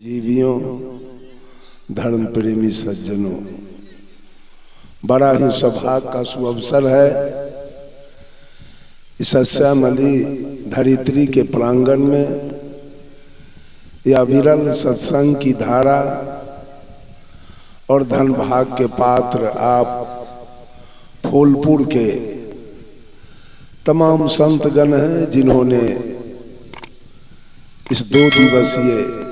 जीवियों, धर्म प्रेमी सज्जनों, बड़ा ही सौभाग्य का सुअवसर है इस श्यामली धरित्री के प्रांगण में यह विरल सत्संग की धारा और धन भाग के पात्र आप फूलपुर के तमाम संतगण हैं जिन्होंने इस 2 दिवसीय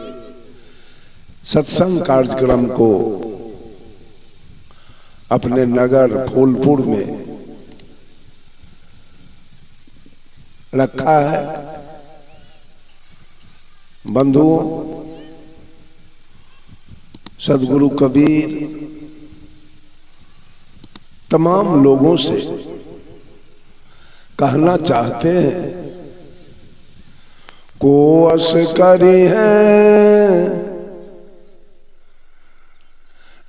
सत्संग कार्यक्रम को अपने नगर फूलपुर में रखा है। बंधुओं, सदगुरु कबीर तमाम लोगों से कहना चाहते हैं, कोस करी है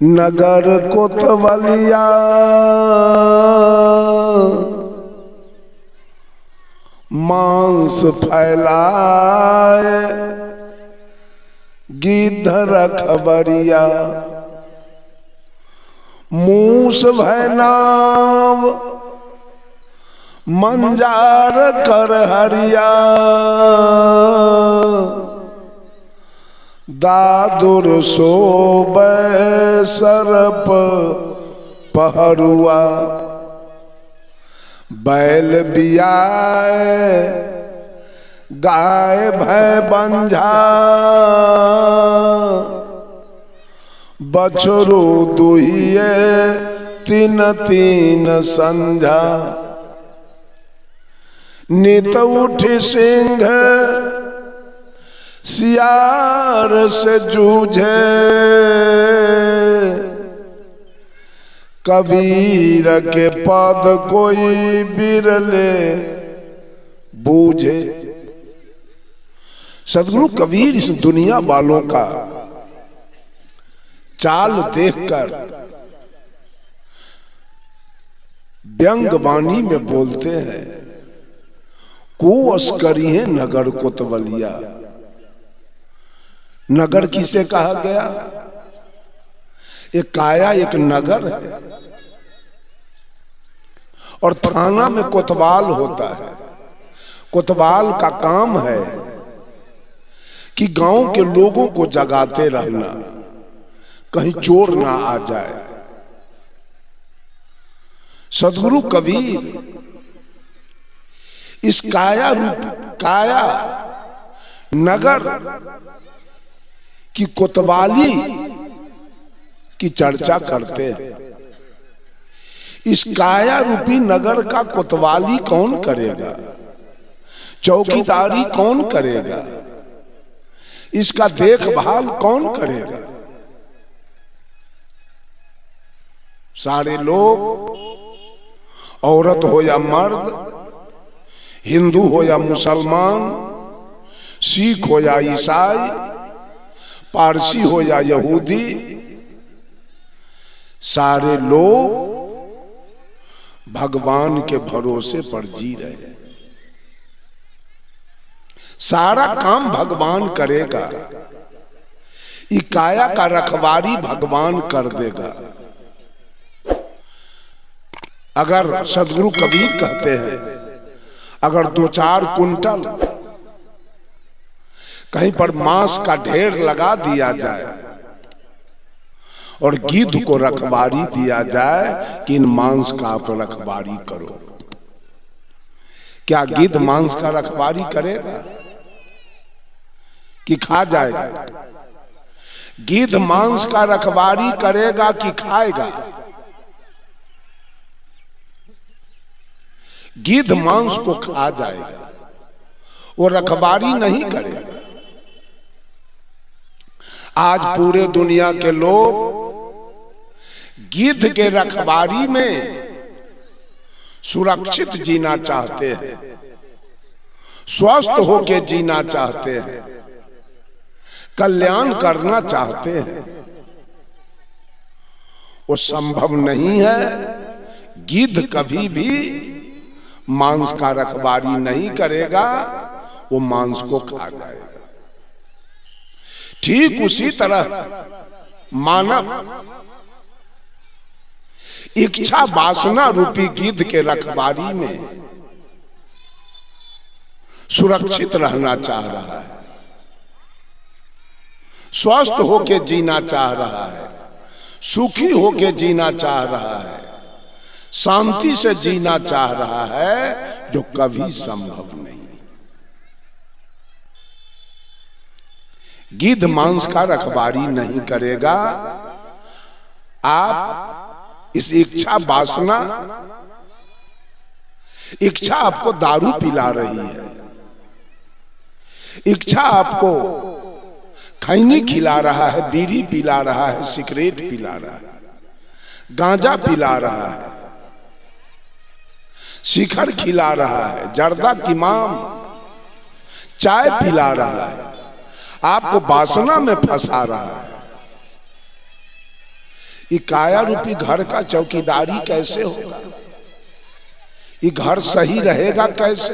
नगर कोतवालिया, मांस फैलाए गिद्धर खबरिया, मूस भैनाव मंजार कर हरिया, दादुर सोबे सरप पहरुआ, बैल बियाए गाय भय बंझा, बछरू दुहिए 3 संझा, नित उठ सिंह सियार से जूझे, कबीर के पद कोई बिरले बूझे। सदगुरु कबीर इस दुनिया वालों का चाल देखकर व्यंग वाणी में बोलते हैं, कोस करी है नगर कोतवालिया। नगर किसे कहा गया? एक काया एक नगर है और थाना में कोतवाल होता है। कोतवाल का काम है कि गांव के लोगों को जगाते रहना, कहीं चोर ना आ जाए। सदगुरु कबीर इस काया नगर की कोतवाली की चर्चा करते हैं। इस काया रूपी नगर का कोतवाली कौन करेगा? चौकीदारी कौन करेगा? इसका देखभाल कौन करेगा? सारे लोग, औरत हो या मर्द, हिंदू हो या मुसलमान, सिख हो या ईसाई, पारसी हो या यहूदी, सारे लोग भगवान के भरोसे पर जी रहे हैं। सारा काम भगवान करेगा। काया का रखवारी भगवान कर देगा। अगर सदगुरु कबीर कहते हैं, अगर 2-4 कुंटल कहीं पर मांस का ढेर लगा दिया जाए और गिद्ध को रखवारी दिया जाए कि इन मांस का आप रखवारी करो, क्या गिद्ध मांस का रखवारी करेगा कि खा जाएगा? गिद्ध मांस का रखवारी करेगा कि खाएगा? गिद्ध मांस को खा जाएगा, वो रखवारी नहीं करेगा। आज पूरे दुनिया के लोग गिद्ध के रखवारी में सुरक्षित जीना चाहते हैं, स्वस्थ होकर जीना चाहते हैं, कल्याण करना चाहते हैं। वो संभव नहीं है। गिद्ध कभी भी मांस का रखवारी नहीं करेगा, वो मांस को खा जाएगा। ठीक उसी तरह मानव इच्छा वासना रूपी गिद्ध के रखवारी में सुरक्षित रहना चाह रहा है, स्वस्थ होके जीना चाह रहा है, सुखी होके जीना चाह रहा है, शांति से जीना चाह रहा है, जो कभी संभव नहीं। गिद्ध मांस का रखवारी नहीं करेगा। आप इस इच्छा वासना, इच्छा आपको दारू पिला रही है, इच्छा आपको खैनी खिला रहा है, बीड़ी पिला रहा है, सिगरेट पिला रहा है, गांजा पिला रहा है, शिखर खिला रहा है, जर्दा किमाम चाय पिला रहा है, आपको वासना में फंसा रहा है। ये काया रूपी घर का चौकीदारी कैसे होगा? ये घर सही रहेगा कैसे?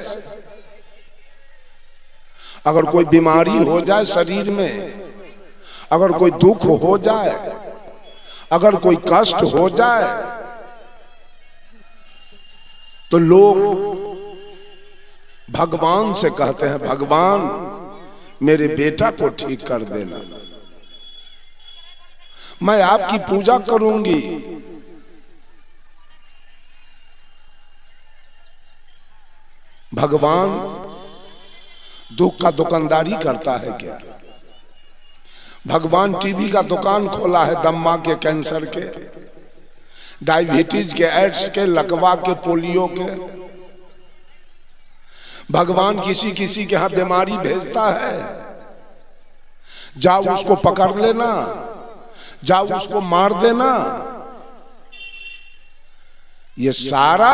अगर कोई बीमारी हो जाए शरीर में, अगर कोई दुख हो जाए, अगर कोई कष्ट हो जाए, तो लोग भगवान से कहते हैं, भगवान मेरे बेटा को ठीक कर देना, मैं आपकी पूजा करूंगी। भगवान दुख का दुकानदारी करता है क्या? भगवान टीबी का दुकान खोला है, दम्मा के, कैंसर के, डायबिटीज के, एड्स के, लकवा के, पोलियो के। भगवान किसी किसी के यहां बीमारी भेजता है, जाओ उसको पकड़ लेना, जाओ उसको मार देना। ये सारा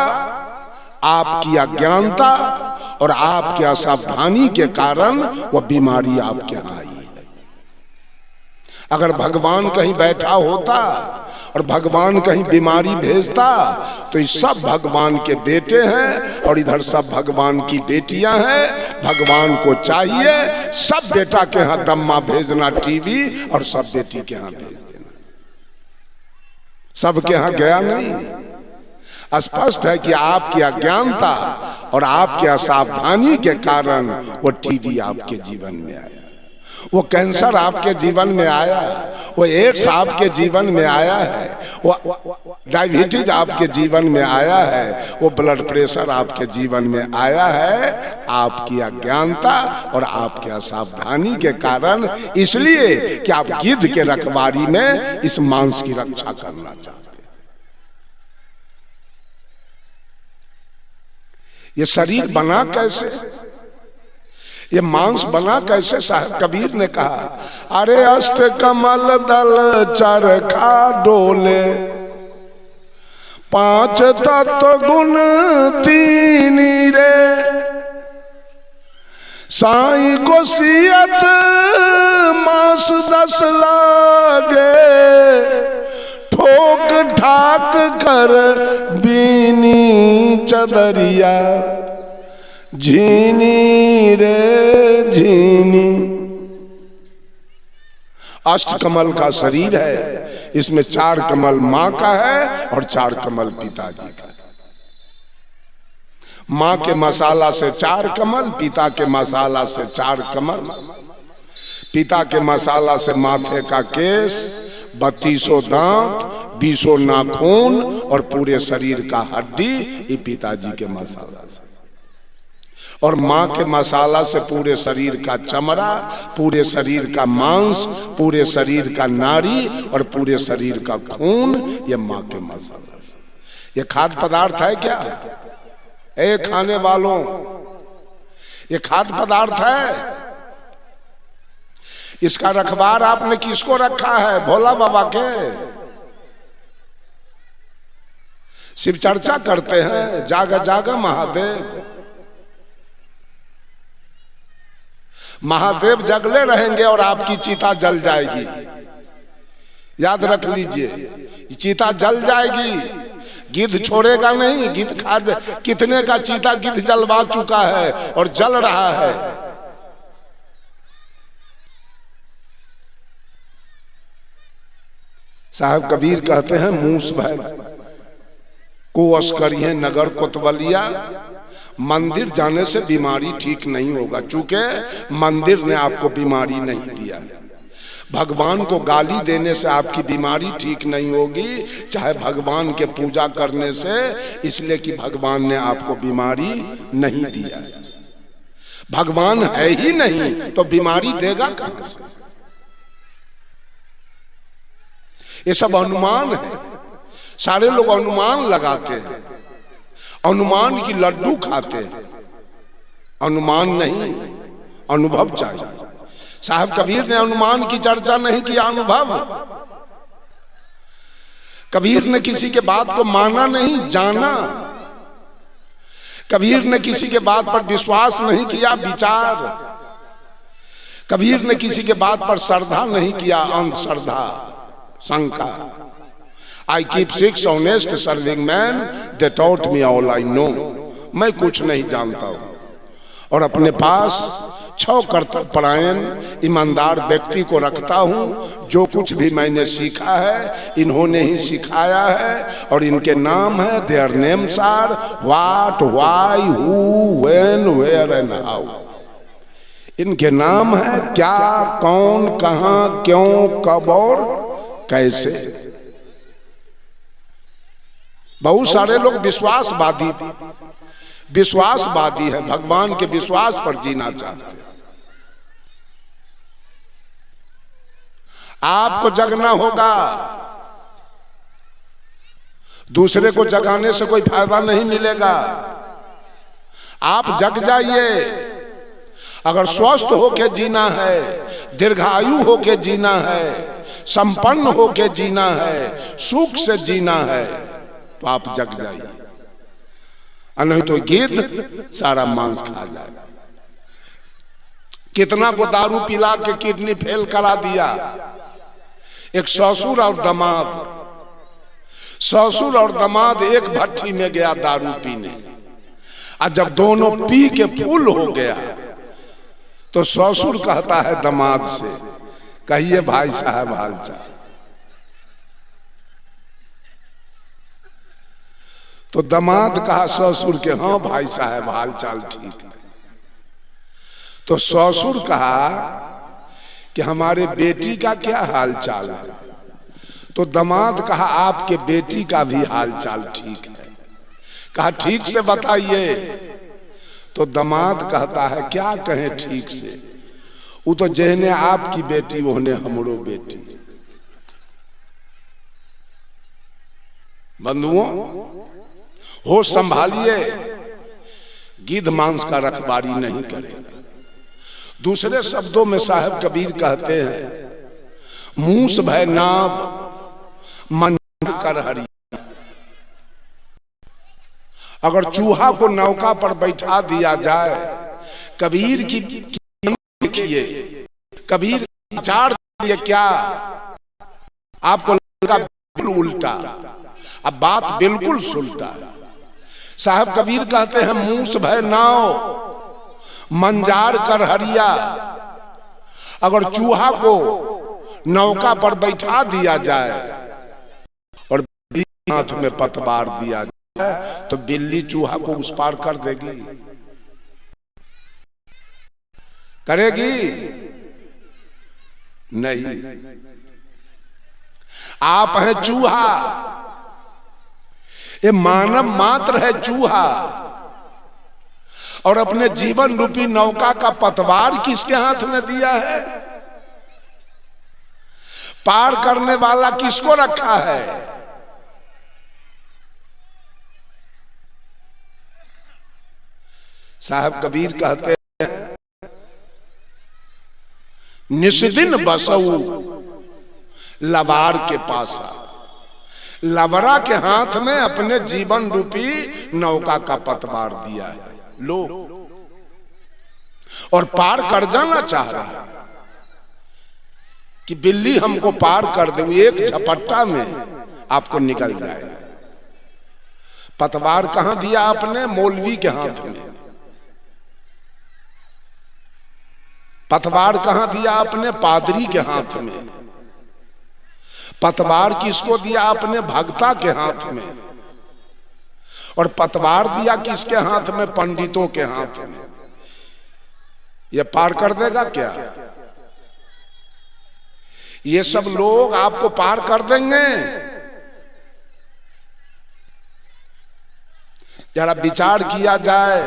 आपकी अज्ञानता और आपके असावधानी के कारण वह बीमारी आपके यहां आई है। अगर भगवान कहीं बैठा होता और भगवान कहीं बीमारी भेजता, तो ये सब भगवान के बेटे हैं और इधर सब भगवान की बेटियां हैं। भगवान को चाहिए सब बेटा के यहां दम्मा भेजना टीवी, और सब बेटी के यहां भेज देना। सबके यहां गया नहीं। स्पष्ट है कि आपकी अज्ञानता और आपके असावधानी के कारण वो टीबी आपके जीवन में आया, वो कैंसर आपके जीवन में आया, वो एड्स आपके जीवन में आया है, वो डायबिटीज आपके जीवन में आया है, वो ब्लड प्रेशर आपके जीवन में आया है। आपकी अज्ञानता और आपके असावधानी के कारण, इसलिए कि आप गिद्ध के रखवारी में इस मांस की रक्षा करना चाहते हैं। ये शरीर बना कैसे, ये मांस बना कैसे? साहब कबीर ने कहा, अरे अष्ट कमल दल चरखा डोले, पांच तत्व गुण तीनी रे, साई को सियत मांस 10 लागे, ठोक ठाक कर बीनी चदरिया, झीनी रे झीनी। अष्ट कमल का शरीर है, इसमें 4 कमल मां का है और 4 कमल पिताजी का। मां के मसाला से 4 कमल, पिता के मसाला से 4 कमल। पिता के मसाला से माथे का केस, 32 दांत, 20 नाखून और पूरे शरीर का हड्डी, ये पिताजी के मसाला से। और मां के मसाला से पूरे शरीर का चमड़ा, पूरे शरीर का मांस, पूरे शरीर का नाड़ी और पूरे शरीर का खून, ये मां के मसाला से। ये खाद्य पदार्थ है क्या? ए खाने वालों, ये खाद्य पदार्थ है। इसका रखवार आपने किसको रखा है? भोला बाबा के। शिव चर्चा करते हैं, जागा जागा महादेव। महादेव जगले रहेंगे और आपकी चिता जल जाएगी। याद रख लीजिए, चिता जल जाएगी, गिद्ध छोड़ेगा नहीं। गिद्ध खा, कितने का चिता गिद्ध जलवा चुका है और जल रहा है। साहब कबीर कहते हैं मूस भय को वश करिए नगर कोतवालिया, मंदिर जाने से बीमारी ठीक नहीं होगा। चूंकि मंदिर ने आपको बीमारी नहीं दिया है, भगवान को गाली देने से आपकी बीमारी ठीक नहीं होगी, चाहे भगवान के पूजा करने से, इसलिए कि भगवान ने आपको बीमारी नहीं दिया। भगवान है ही नहीं तो बीमारी देगा कहां से? ये सब अनुमान है। सारे लोग अनुमान लगाते हैं, अनुमान की लड्डू खाते हैं। अनुमान नहीं, अनुभव चाहिए। साहब कबीर ने अनुमान की चर्चा नहीं किया, अनुभव। कबीर ने किसी के बात को माना नहीं, जाना। कबीर ने किसी के बात पर विश्वास नहीं किया, विचार। कबीर ने किसी के बात पर श्रद्धा नहीं किया, अंधश्रद्धा, शंका। I keep 6 honest serving men, they taught me all I know। मैं कुछ नहीं जानता हूं और अपने पास 6 कर्तव्यपरायण ईमानदार व्यक्ति को रखता हूं। जो कुछ भी मैंने सीखा है इन्होंने ही सिखाया है और इनके नाम है, their names are what, why, who, when, where and how. इनके नाम है क्या, कौन, कहां, क्यों, कब और कैसे। बहुत सारे लोग विश्वासवादी है, भगवान के विश्वास पर जीना चाहते हैं। आपको जगना होगा, दूसरे को जगाने से कोई फायदा नहीं मिलेगा। आप जग जाइए। अगर स्वस्थ होके जीना है, दीर्घायु होके जीना है, संपन्न होके जीना है, सुख से जीना है, तो आप जग जाइए। नहीं तो गिद्ध सारा मांस खा जाएगा। कितना को दारू पिला के किडनी फेल करा दिया। एक ससुर और दामाद एक भट्टी में गया दारू पीने, और जब दोनों पी के फूल हो गया तो ससुर कहता है दामाद से, कहिए भाई साहब हालचाल। तो दामाद कहा ससुर के, हाँ भाई साहब हाल चाल ठीक है। तो ससुर कहा कि हमारे बेटी का क्या हाल चाल है। तो दामाद कहा आपके बेटी का भी हाल चाल ठीक है। कहा ठीक से बताइए। तो दामाद कहता है क्या कहें ठीक से, वो तो जहने आपकी बेटी ओहने हमरो बेटी। बंधुओं होश संभालिए, गिद्ध मांस का रखवारी नहीं करेगा। दूसरे शब्दों में साहब कबीर कहते हैं मूस भय नाव मंझार कर हरी। अगर चूहा को नौका पर बैठा दिया जाए, कबीर की देखिए, कबीर विचार क्या आपको लगा बिल्कुल उल्टा, अब बात बिल्कुल सुलटा। साहब कबीर कहते हैं मूस भय नाव मंजार कर हरिया। अगर चूहा को नौका पर बैठा दिया जाए और बिल्ली हाथ में पतवार दिया जाए तो बिल्ली चूहा को उस पार कर देगी, करेगी नहीं। आप हैं चूहा, ये मानव मात्र है चूहा, और अपने जीवन रूपी नौका का पतवार किसके हाथ में दिया है? पार करने वाला किसको रखा है? साहब कबीर कहते हैं निस्दिन बसऊ लबार के पासा। लबरा के हाथ में अपने जीवन रूपी नौका का पतवार दिया है, लो, और पार कर जाना चाह रहा है कि बिल्ली हमको पार कर दे, एक झपट्टा में आपको निकल जाए। पतवार कहां दिया आपने? मौलवी के हाथ में। पतवार कहां दिया आपने? पादरी के हाथ में। पतवार किसको दिया? अपने भक्ता के हाथ में। और पतवार दिया किसके हाथ में? पंडितों के हाथ में। ये पार कर देगा क्या? ये सब लोग आपको पार कर देंगे? जरा विचार किया जाए।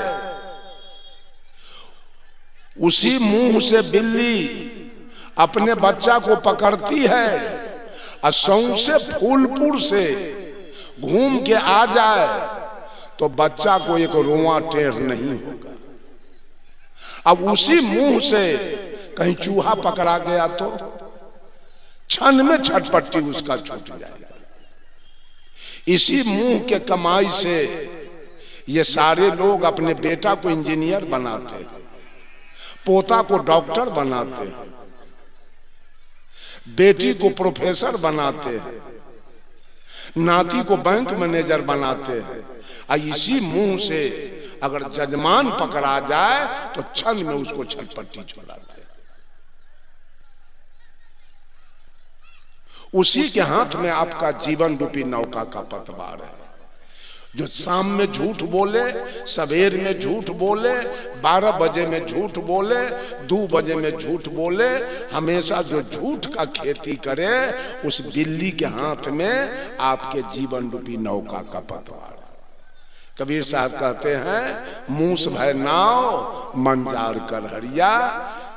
उसी मुंह से बिल्ली अपने बच्चा को पकड़ती है और सौंसे फूलपुर से घूम के आ जाए तो बच्चा को एक रोआ टेढ़ नहीं होगा। अब उसी मुंह से कहीं चूहा पकड़ा गया तो क्षण में छटपटी उसका छूट जाएगा। इसी मुंह के कमाई से ये सारे लोग अपने बेटा को इंजीनियर बनाते हैं, पोता को डॉक्टर बनाते हैं, बेटी को प्रोफेसर बनाते हैं, नाती को बैंक मैनेजर बनाते हैं। और इसी मुंह से अगर जजमान पकड़ा जाए तो क्षण में उसको छटपटी छोड़ाते हैं। उसी के हाथ में आपका जीवन रूपी नौका का पतवार है। जो शाम में झूठ बोले, सवेर में झूठ बोले, 12 बजे में झूठ बोले, 2 बजे में झूठ बोले, हमेशा जो झूठ का खेती करे, उस बिल्ली के हाथ में आपके जीवन रूपी नौका का पतवार है। कबीर साहब कहते हैं, मूस भय नाव मंजार कर हरिया,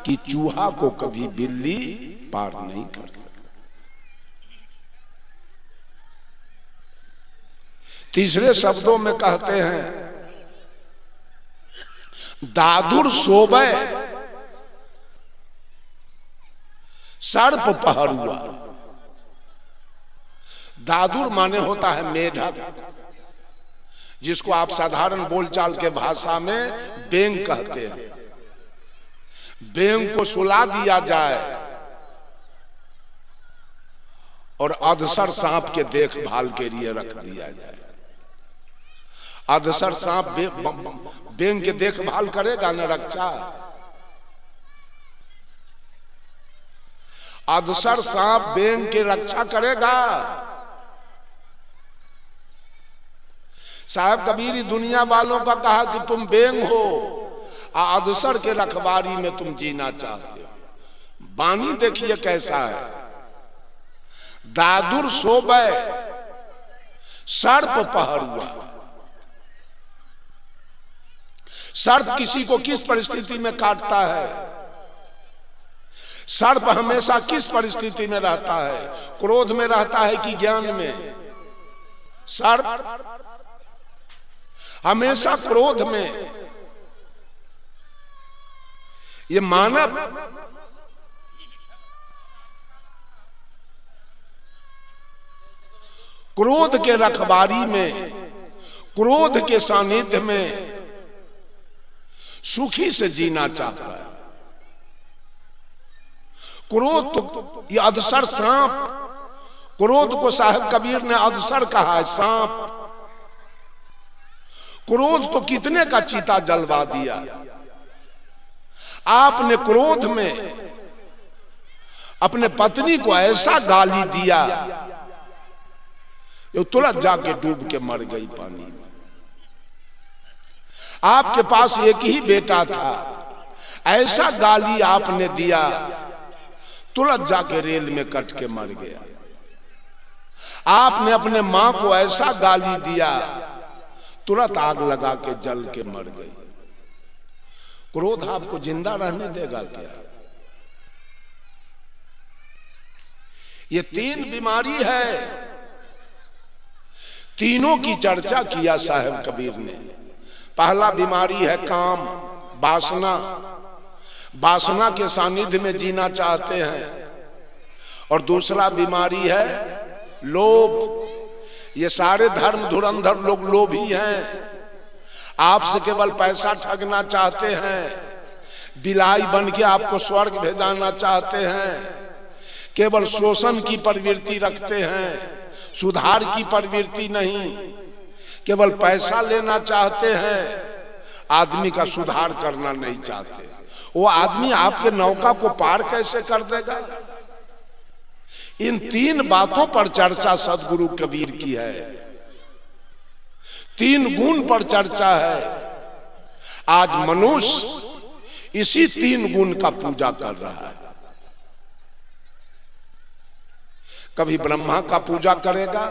कि चूहा को कभी बिल्ली पार नहीं कर सकती। तीसरे शब्दों में कहते हैं, दादुर सोबे सर्प पहरुआ। दादुर माने होता है मेढक, जिसको आप साधारण बोलचाल के भाषा में बेंग कहते हैं। बेंग को सुला दिया जाए और अधसर सांप के देखभाल के लिए रख दिया जाए। अधसर सांप बेंग के देखभाल करेगा न रक्षा? अधसर सांप बेंग के रक्षा करेगा? साहब कबीर दुनिया वालों का कहा कि तुम बेंग हो, अधसर के रखवारी में तुम जीना चाहते हो। बानी देखिए कैसा है, दादुर सोबे सर्प पहरुआ। सर्प किसी को किस परिस्थिति में काटता है? सर्प हमेशा किस परिस्थिति में रहता है? क्रोध में रहता है कि ज्ञान में? सर्प हमेशा क्रोध में। ये मानव क्रोध के रखवारी में, क्रोध के सानिध्य में सुखी से जीना चाहता है। क्रोध तो ये अधसर सांप, क्रोध को साहब कबीर ने अधसर कहा है, सांप। क्रोध तो कितने का चीता जलवा दिया। आपने क्रोध में अपने पत्नी को ऐसा गाली दिया, ये तुरंत जाके डूब के मर गई पानी में। आपके पास एक ही बेटा था, ऐसा गाली आपने दिया, तुरंत जाके रेल में कट के मर गया। आपने अपने मां को ऐसा गाली दिया, तुरंत आग लगा के जल के मर गई। क्रोध आपको जिंदा रहने देगा क्या? ये 3 बीमारी है, तीनों की चर्चा किया साहब कबीर ने। पहला बीमारी है काम, वासना। वासना के सानिध्य में जीना चाहते हैं। और दूसरा बीमारी है लोभ। ये सारे धर्म धुरंधर लोग लोभी हैं, आपसे केवल पैसा ठगना चाहते हैं, बिलाई बन के आपको स्वर्ग भेजाना चाहते हैं, केवल शोषण की प्रवृत्ति रखते हैं, सुधार की प्रवृत्ति नहीं, केवल पैसा लेना चाहते हैं, आदमी का सुधार करना नहीं चाहते। वो आदमी आपके नौका को पार कैसे कर देगा? इन तीन बातों पर चर्चा सदगुरु कबीर की है, तीन गुण पर चर्चा है। आज मनुष्य इसी तीन गुण का पूजा कर रहा है। कभी ब्रह्मा का पूजा करेगा,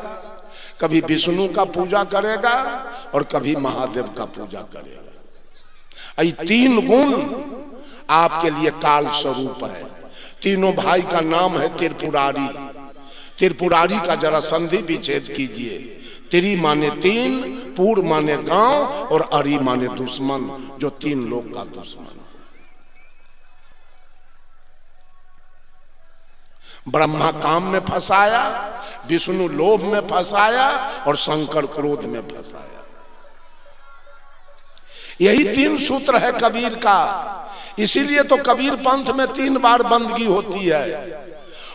कभी विष्णु का पूजा करेगा और कभी महादेव का पूजा करेगा। ये तीन गुण आपके लिए काल स्वरूप है। तीनों भाई का नाम है त्रिपुरारी। त्रिपुरारी का जरा संधि विच्छेद कीजिए। त्रि माने तीन, पुर माने गांव और अरि माने दुश्मन, जो तीन लोग का दुश्मन। ब्रह्मा काम में फंसाया, विष्णु लोभ में फंसाया और शंकर क्रोध में फंसाया। यही तीन सूत्र है कबीर का। इसीलिए तो कबीर पंथ में 3 बार बंदगी होती है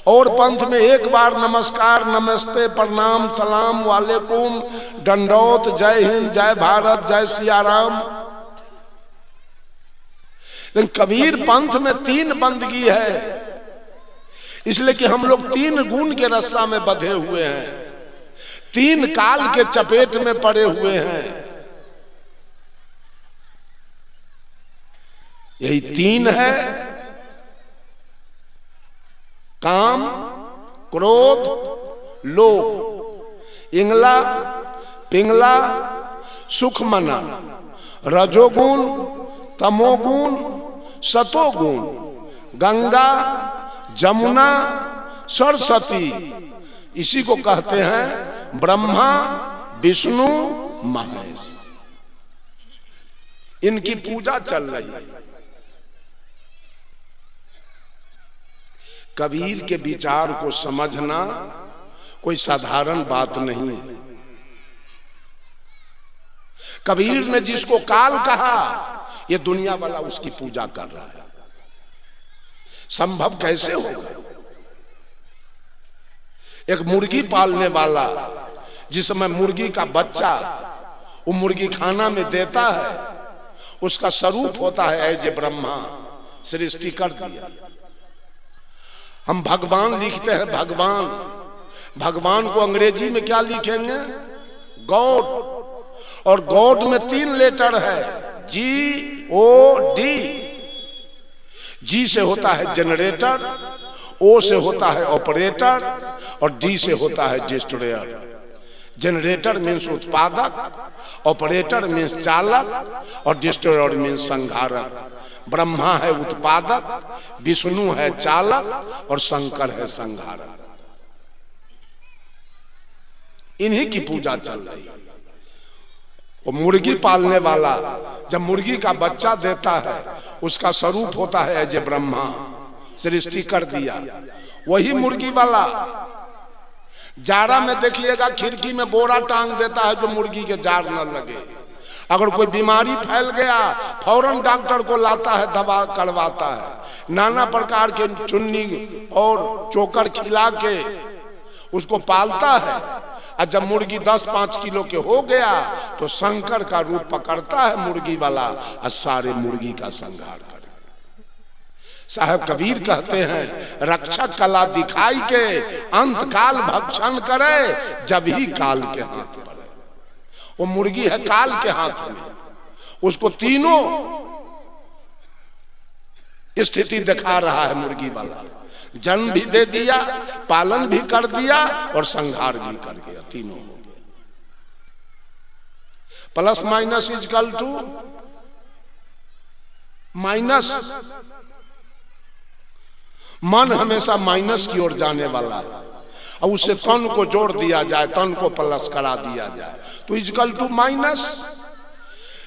और पंथ में 1 बार नमस्कार, नमस्ते, प्रणाम, सलाम, वालेकुम, दंडौत, जय हिंद, जय भारत, जय सिया राम। लेकिन कबीर पंथ में 3 बंदगी है, इसलिए कि हम लोग 3 गुण के रस्सा में बंधे हुए हैं, 3 काल के चपेट में पड़े हुए हैं। यही 3 है, काम, क्रोध, लोभ। इंगला, पिंगला, सुखमना, रजोगुण, तमोगुण, सतोगुण, गंगा, जमुना, सरस्वती, इसी को कहते हैं ब्रह्मा, विष्णु, महेश। इनकी पूजा चल रही है। कबीर के विचार को समझना कोई साधारण बात नहीं है। कबीर ने जिसको काल कहा, ये दुनिया वाला उसकी पूजा कर रहा है। संभव कैसे होगा? एक मुर्गी पालने वाला जिसमें मुर्गी का बच्चा वो मुर्गी खाना में देता है, उसका स्वरूप होता है ऐजे ब्रह्मा, सृष्टि कर दिया। हम भगवान लिखते हैं भगवान, भगवान को अंग्रेजी में क्या लिखेंगे? गॉड। और गॉड में 3 लेटर है, GOD। जी से होता है जनरेटर, ओ से होता है ऑपरेटर और डी से होता है डिस्ट्रॉयर। जनरेटर मीन्स उत्पादक, ऑपरेटर मीन्स चालक और डिस्ट्रॉयर मीन्स संहारक। ब्रह्मा है उत्पादक, विष्णु है चालक और शंकर है संहारक। इन्हीं की पूजा चल रही है। वो मुर्गी पालने वाला जब मुर्गी का बच्चा देता है, उसका स्वरूप होता है ऐजे ब्रह्मा, सृष्टि कर दिया। वही मुर्गी वाला जाड़ा में देखिएगा खिड़की में बोरा टांग देता है जो मुर्गी के जार न लगे। अगर कोई बीमारी फैल गया फौरन डॉक्टर को लाता है, दवा करवाता है, नाना प्रकार के चुन्नी और चोकर खिला के उसको पालता है। और जब मुर्गी 10-5 किलो के हो गया तो शंकर का रूप पकड़ता है मुर्गी वाला और सारे मुर्गी का संहार कर। साहब कबीर कहते हैं रक्षक कला दिखाई के अंत काल भक्षण करे, जब ही काल के हाथ पड़े। वो मुर्गी है काल के हाथ में, उसको तीनों स्थिति दिखा रहा है मुर्गी वाला। जन्म भी दे दिया, पालन भी कर दिया और संहार भी कर गया, तीनों हो गया। Plus minus equal to minus. मन हमेशा माइनस की ओर जाने वाला है और उससे तन को जोड़ दिया जाए, तन को प्लस करा दिया जाए तो इक्वल टू माइनस।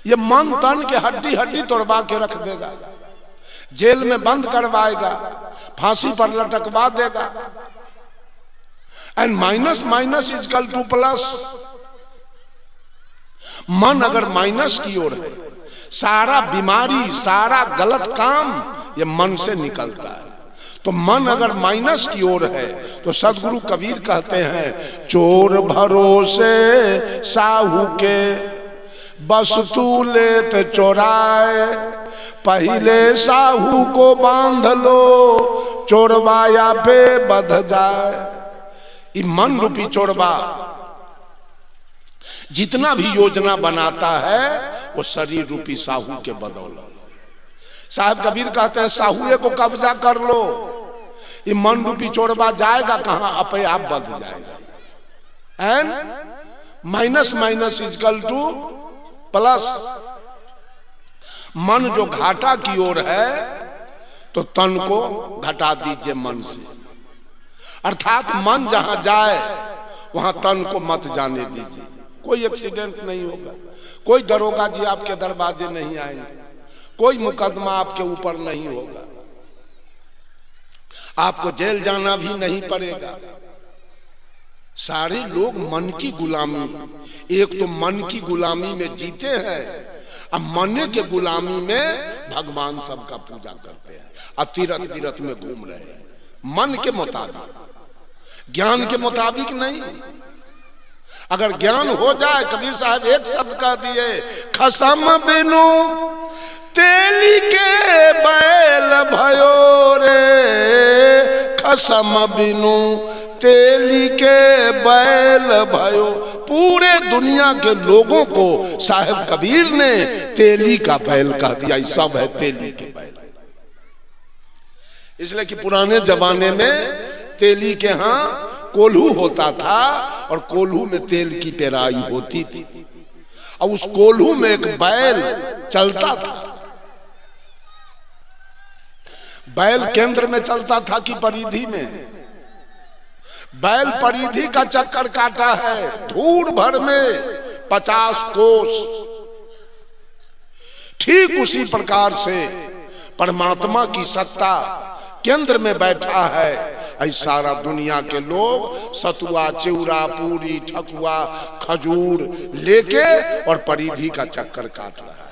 ये मन तन के हड्डी हड्डी तोड़वा के रख देगा, जेल में बंद करवाएगा, फांसी पर लटकवा देगा। And minus minus equal to plus. मन अगर माइनस की ओर है, सारा बीमारी, सारा गलत काम ये मन से निकलता है। तो मन अगर माइनस की ओर है तो सदगुरु कबीर कहते हैं चोर भरोसे साहू के, बस तू लेत चोराए, पहले साहू को बांध लो, चोरवाया पे बध जाए। ये मन रूपी चोरवा जितना भी योजना बनाता है वो शरीर रूपी साहू के बदौलत। साहब कबीर कहते हैं साहूए को कब्जा कर लो, ये मन रूपी चोरवा जाएगा कहां, अपने आप बध जाएगा। And minus minus equal to plus. मन जो घाटा की ओर है तो तन को घटा दीजिए मन से, अर्थात मन जहां जाए वहां तन को मत जाने दीजिए। कोई एक्सीडेंट नहीं होगा, कोई दरोगा जी आपके दरवाजे नहीं आएंगे, कोई मुकदमा आपके ऊपर नहीं होगा, आपको जेल जाना भी नहीं पड़ेगा। सारे लोग मन की गुलामी, एक तो मन की गुलामी में जीते हैं, अब मन के गुलामी में भगवान सबका पूजा करते हैं और तीरथ तीरथ में घूम रहे हैं मन के मुताबिक, ज्ञान के मुताबिक नहीं। अगर ज्ञान हो जाए, कबीर साहब एक शब्द कह दिए, खसम बिनु तेली के बैल भयो रे, खसम बिनु तेली के बैल भयो। पूरे दुनिया के लोगों को साहब कबीर ने तेली का बैल कह दिया, सब है तेली के बैल। इसलिए कि पुराने जमाने में तेली के यहाँ कोल्हू होता था और कोल्हू में तेल की पेराई होती थी, और उस कोल्हू में एक बैल चलता था। बैल केंद्र में चलता था कि परिधि में? बैल परिधि का चक्कर काटा है, धूड़ भर में 50 कोस। ठीक उसी प्रकार से परमात्मा की सत्ता केंद्र में बैठा है। ऐसा सारा दुनिया के लोग सतुआ, चिवड़ा, पूरी, ठकुआ, खजूर लेके और परिधि का चक्कर काट रहा है।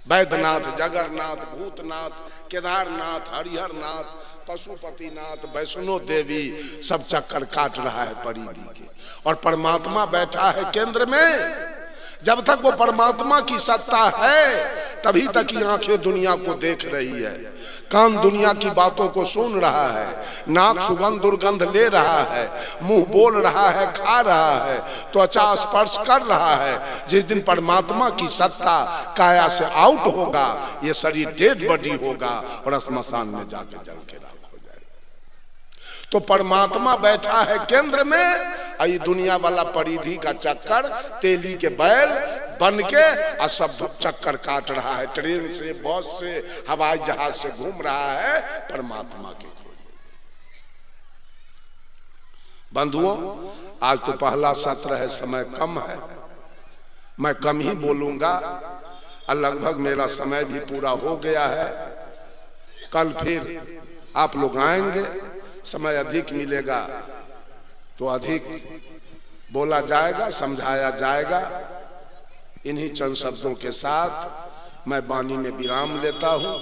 वैद्यनाथ, जगन्नाथ, भूतनाथ, केदारनाथ, हरिहरनाथ, पशुपतिनाथ, वैष्णो देवी सब चक्कर काट रहा है परिधि के, और परमात्मा बैठा है केंद्र में। जब तक वो परमात्मा की सत्ता है तभी तक ये आंखें दुनिया को देख रही है, कान दुनिया की बातों को सुन रहा है, नाक सुगंध दुर्गंध ले रहा है, मुंह बोल रहा है, खा रहा है, त्वचा स्पर्श कर रहा है। जिस दिन परमात्मा की सत्ता काया से आउट होगा, ये शरीर डेड बॉडी होगा और श्मशान में जाके जल के राख हो जाएगा। तो परमात्मा बैठा है केंद्र में, आई दुनिया वाला परिधि का चक्कर तेली के बैल बन के और सब चक्कर काट रहा है। ट्रेन से, बस से, हवाई जहाज से घूम रहा है परमात्मा के खोज। बंधुओं, आज तो पहला सत्र है, समय कम है, मैं कम ही बोलूंगा, और लगभग मेरा समय भी पूरा हो गया है। कल फिर आप लोग आएंगे, समय अधिक मिलेगा तो अधिक बोला जाएगा, समझाया जाएगा। इन्हीं चंद शब्दों के साथ मैं वाणी में विराम लेता हूं।